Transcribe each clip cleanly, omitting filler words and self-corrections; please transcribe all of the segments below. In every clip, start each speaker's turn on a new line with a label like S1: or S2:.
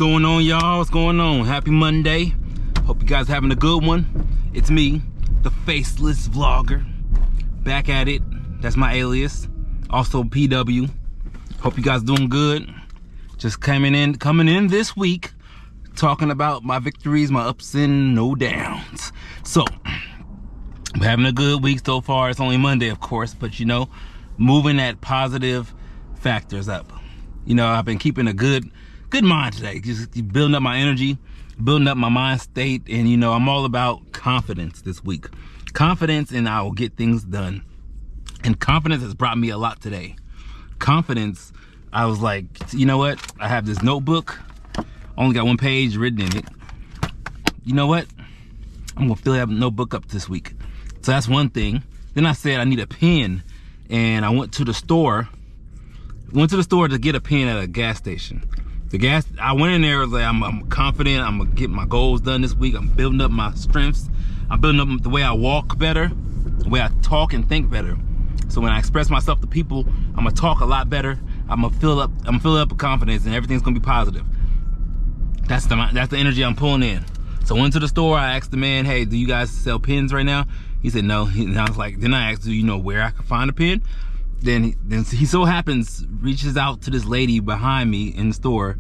S1: going on, y'all? What's going on? Happy Monday. Hope you guys are having a good one. It's me, the Faceless Vlogger. Back at it. That's my alias. Also PW. Hope you guys doing good. Just coming in this week, talking about my victories, my ups and no downs. So, I'm having a good week so far. It's only Monday, of course, but you know, moving that positive factors up. You know, I've been keeping a good mind today. Just building up my energy, building up my mind state, and you know, I'm all about confidence this week. Confidence, and I will get things done. And confidence has brought me a lot today. Confidence, I was like, you know what? I have this notebook, only got one page written in it. You know what? I'm gonna fill that notebook up this week. So that's one thing. Then I said I need a pen, and I went to the store to get a pen at a gas station. I went in there, was like, I'm confident, I'm gonna get my goals done this week. I'm building up my strengths. I'm building up the way I walk better, the way I talk and think better. So when I express myself to people, I'm gonna talk a lot better. I'm gonna fill up with confidence, and everything's gonna be positive. That's the energy I'm pulling in. So I went to the store, I asked the man, hey, do you guys sell pens right now? He said no. And I was like, then I asked, do you know where I can find a pen? Then he so happens, reaches out to this lady behind me in the store,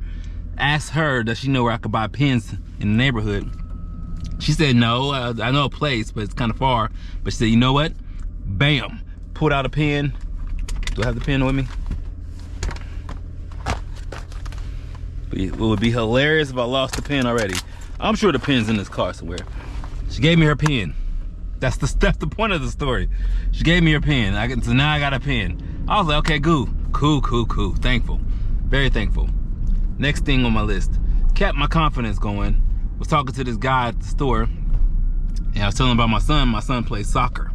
S1: asks her, does she know where I could buy pens in the neighborhood? She said, no, I know a place, but it's kind of far. But she said, you know what? Bam, pulled out a pen. Do I have the pen with me? It would be hilarious if I lost the pen already. I'm sure the pen's in this car somewhere. She gave me her pen. That's the point of the story. She gave me her pen. So now I got a pen. I was like, okay, cool. Thankful, very thankful. Next thing on my list, kept my confidence going. Was talking to this guy at the store, and I was telling him about my son. My son plays soccer,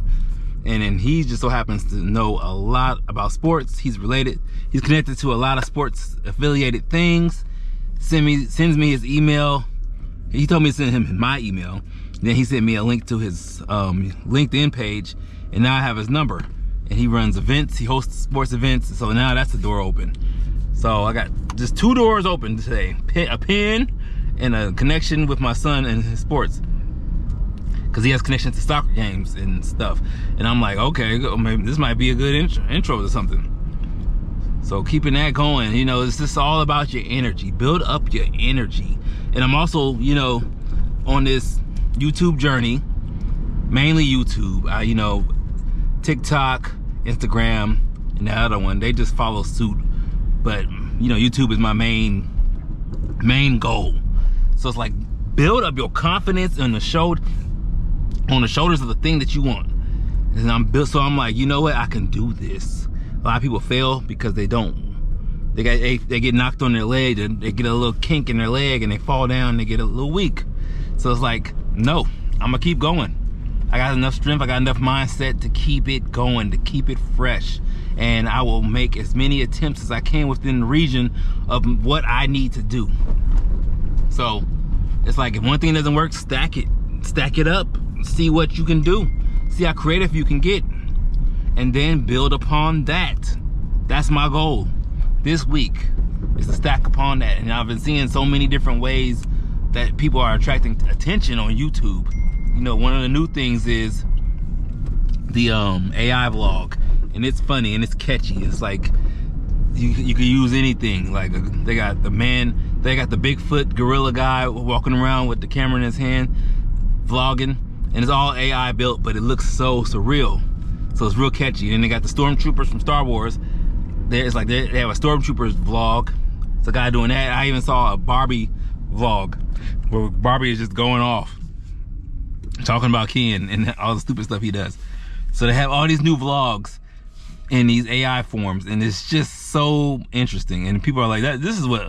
S1: and then he just so happens to know a lot about sports. He's related. He's connected to a lot of sports affiliated things. Sends me his email. He told me to send him my email. Then he sent me a link to his LinkedIn page, and now I have his number. And he runs events, he hosts sports events, so now that's the door open. So I got just 2 doors open today. A pen and a connection with my son and his sports. Because he has connection to soccer games and stuff. And I'm like, okay, maybe this might be a good intro to something. So keeping that going, you know, it's just all about your energy. Build up your energy. And I'm also, you know, on this YouTube journey, mainly YouTube. You know, TikTok, Instagram, and the other one, they just follow suit. But you know, YouTube is my main goal. So it's like, build up your confidence on the shoulders of the thing that you want. And I'm like, you know what? I can do this. A lot of people fail because they don't. They get knocked on their leg, they get a little kink in their leg, and they fall down, they get a little weak. So it's like, no, I'm gonna keep going. I got enough strength, I got enough mindset to keep it going, to keep it fresh. And I will make as many attempts as I can within the region of what I need to do. So it's like, if one thing doesn't work, stack it up, see what you can do, see how creative you can get, and then build upon that. That's my goal this week, is to stack upon that. And I've been seeing so many different ways that people are attracting attention on YouTube. You know, one of the new things is the AI vlog, and it's funny and it's catchy. It's like you can use anything. Like they got the Bigfoot gorilla guy walking around with the camera in his hand, vlogging, and it's all AI built, but it looks so surreal. So it's real catchy. And they got the stormtroopers from Star Wars. They have a stormtroopers vlog. It's a guy doing that. I even saw a Barbie vlog where Barbie is just going off, talking about Ken and all the stupid stuff he does. So they have all these new vlogs in these AI forms, and it's just so interesting. And people are like, this is what,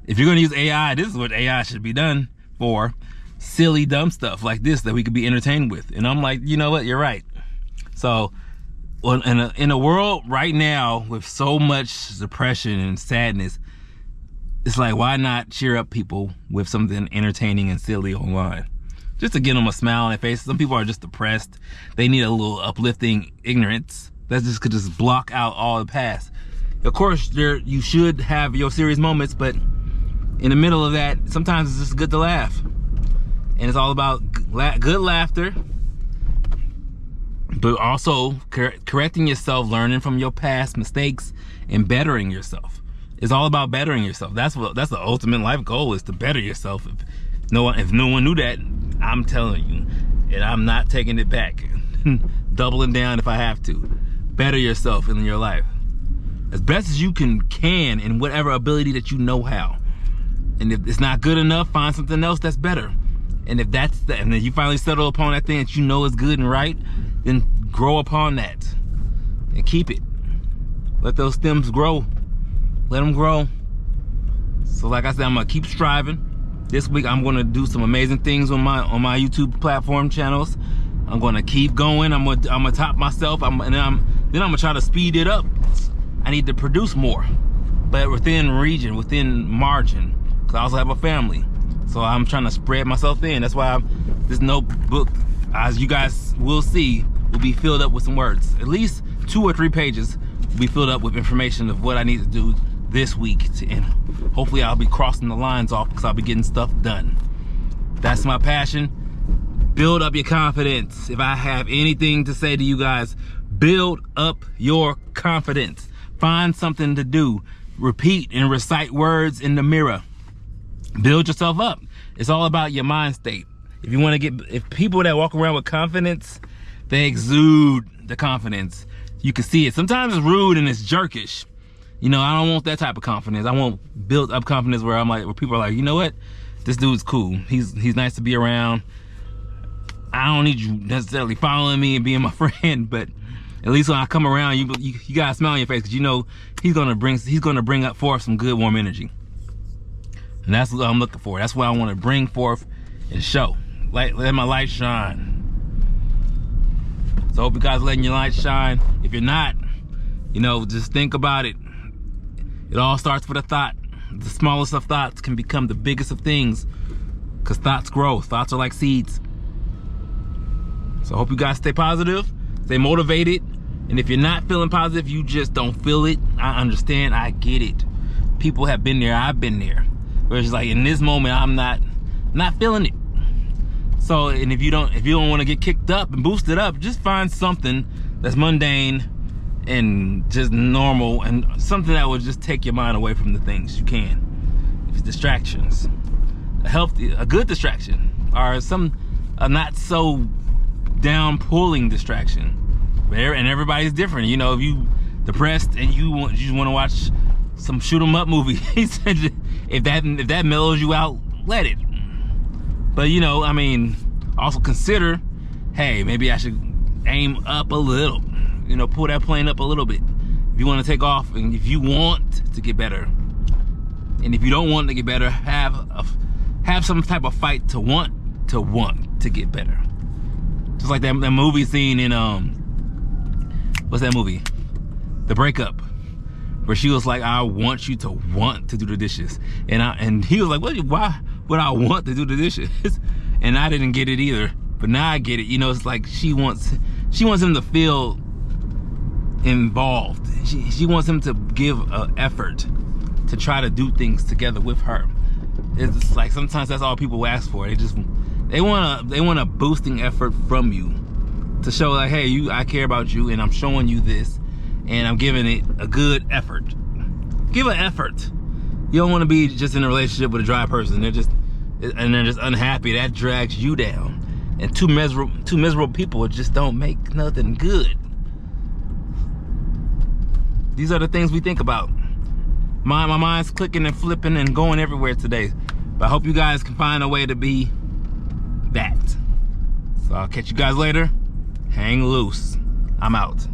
S1: if you're gonna use AI, this is what AI should be done for. Silly, dumb stuff like this that we could be entertained with. And I'm like, you know what, you're right. So, well, in a world right now with so much depression and sadness, it's like, why not cheer up people with something entertaining and silly online? Just to get them a smile on their face. Some people are just depressed. They need a little uplifting ignorance that just could just block out all the past. Of course, you should have your serious moments, but in the middle of that, sometimes it's just good to laugh. And it's all about good laughter, but also correcting yourself, learning from your past mistakes, and bettering yourself. It's all about bettering yourself. That's the ultimate life goal, is to better yourself. If no one knew that, I'm telling you, and I'm not taking it back. Doubling down if I have to. Better yourself in your life as best as you can in whatever ability that you know how. And if it's not good enough, find something else that's better. And if and then you finally settle upon that thing that you know is good and right, then grow upon that and keep it. Let those stems grow. Let them grow. So like I said, I'm gonna keep striving. This week I'm gonna do some amazing things on my YouTube platform channels. I'm gonna keep going. I'm gonna top myself. Then I'm gonna try to speed it up. I need to produce more, but within margin, because I also have a family. So I'm trying to spread myself thin. That's why this notebook, as you guys will see, will be filled up with some words. At least 2 or 3 pages will be filled up with information of what I need to do this week. And hopefully I'll be crossing the lines off, because I'll be getting stuff done. That's my passion. Build up your confidence. If I have anything to say to you guys, build up your confidence. Find something to do. Repeat and recite words in the mirror. Build yourself up. It's all about your mind state. If people that walk around with confidence, they exude the confidence. You can see it. Sometimes it's rude and it's jerkish. You know, I don't want that type of confidence. I want built up confidence where where people are like, you know what? This dude's cool. He's nice to be around. I don't need you necessarily following me and being my friend, but at least when I come around, you got a smile on your face, because you know he's gonna bring up forth some good warm energy. And that's what I'm looking for. That's what I want to bring forth and show. Let my light shine. So I hope you guys are letting your light shine. If you're not, you know, just think about it. It all starts with a thought. The smallest of thoughts can become the biggest of things, because thoughts grow. Thoughts are like seeds. So I hope you guys stay positive, stay motivated. And if you're not feeling positive, you just don't feel it. I understand, I get it. People have been there, I've been there. Where it's like, in this moment, I'm not feeling it. So, and if you don't want to get kicked up and boosted up, just find something that's mundane and just normal, and something that will just take your mind away from the things you can. If it's distractions, a good distraction, or a not so down pulling distraction. And everybody's different. You know, if you depressed and you just want to watch some shoot 'em up movie, if that mellows you out, let it. But you know, I mean, also consider, hey, maybe I should aim up a little. You know, pull that plane up a little bit. If you want to take off, and if you want to get better, and if you don't want to get better, have some type of fight to want to get better. Just like that movie scene in what's that movie? The Breakup, where she was like, I want you to want to do the dishes. And he was like, why would I want to do the dishes? And I didn't get it either. But now I get it. You know, it's like she wants him to feel involved. She wants him to give an effort to try to do things together with her. It's like sometimes that's all people ask for. They want a boosting effort from you to show like, hey, I care about you, and I'm showing you this, and I'm giving it a good effort. Give an effort. You don't want to be just in a relationship with a dry person. They're just unhappy. That drags you down. And two miserable people just don't make nothing good. These are the things we think about. My mind's clicking and flipping and going everywhere today. But I hope you guys can find a way to be that. So I'll catch you guys later. Hang loose. I'm out.